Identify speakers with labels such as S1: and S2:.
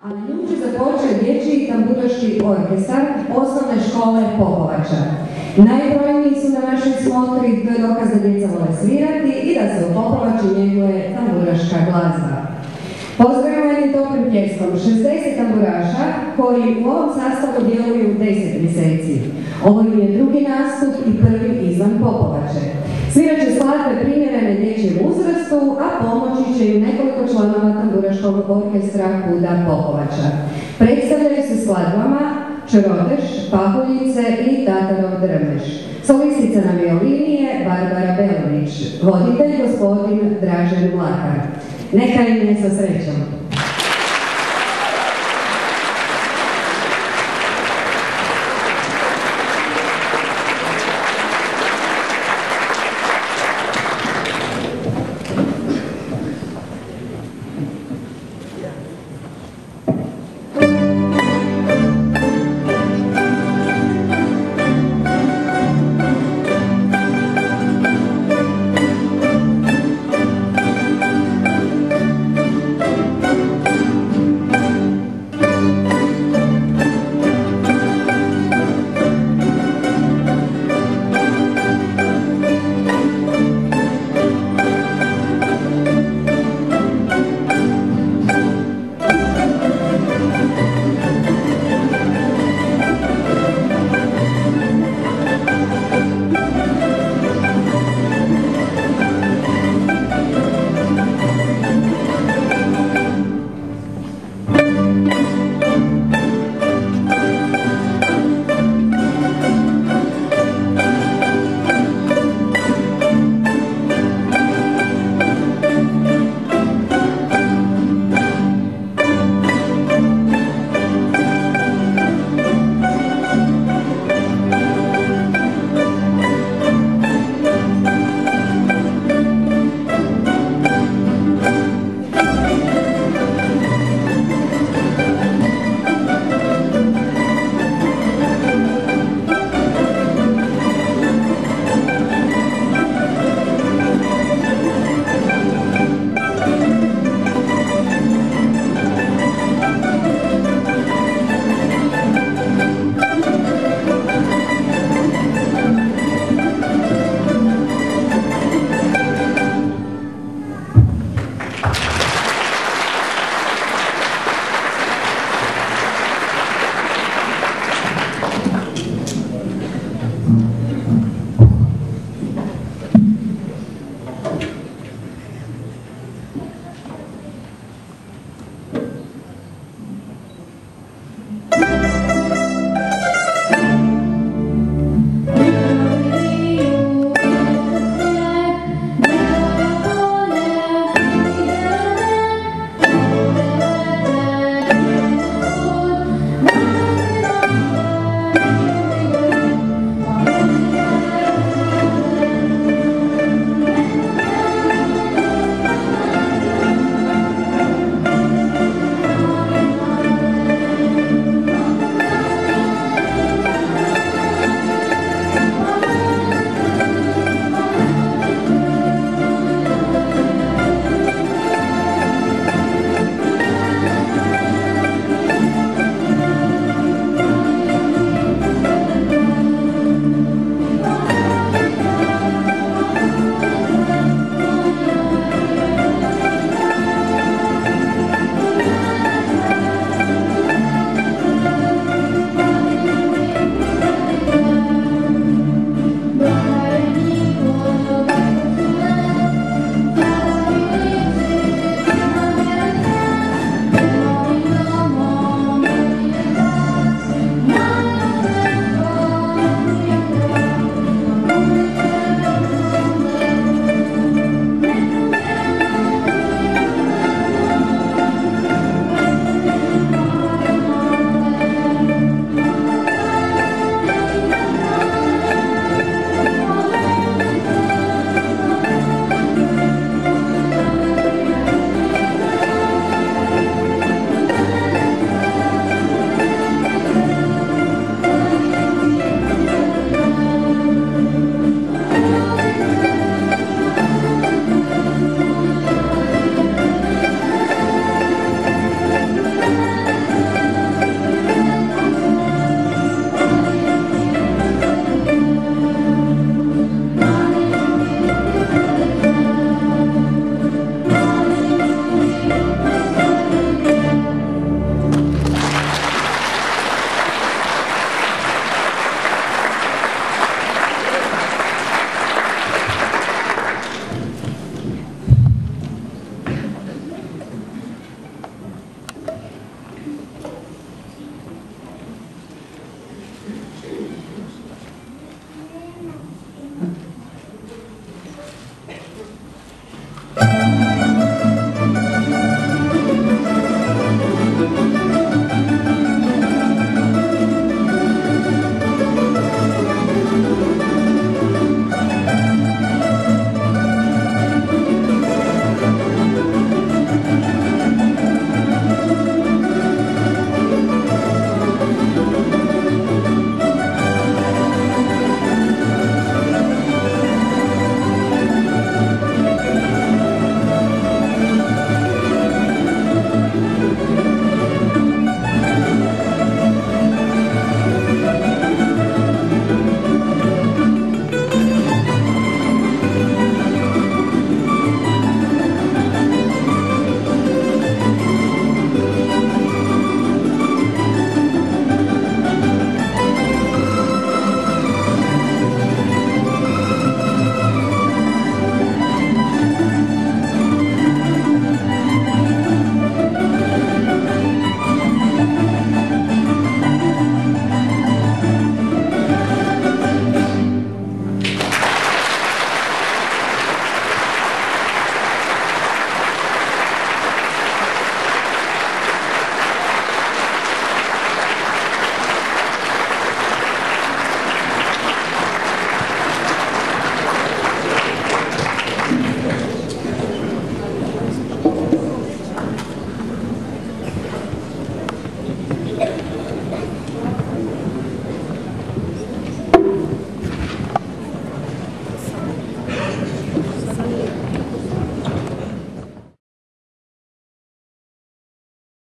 S1: A nju će započeti dječji tamburaški orkestar osnovne škole Popovača. Najbrojniji su na našoj smotri, to je dokaz da djeca vole svirati i da se u Popovači njeguje tamburaška glazba. Pozdravimo jednim toplim pljeskom 60 tamburaša koji u ovom sastavu djeluju 10 mjeseci. Ovo im je drugi nastup i prvi izvan Popovače. Svirat će skladbe primjerene dječjem uzrastu, a pomoći će im nekoliko članova tamburaškog orkestra KUD-a Popovača. Predstavljaju se skladbama Čroteš, Pahuljice i Tatarov Drmeš. Solistica na violini je Barbara Belović, voditelj gospodin Dražen Mlakar. Neka im je sa srećom.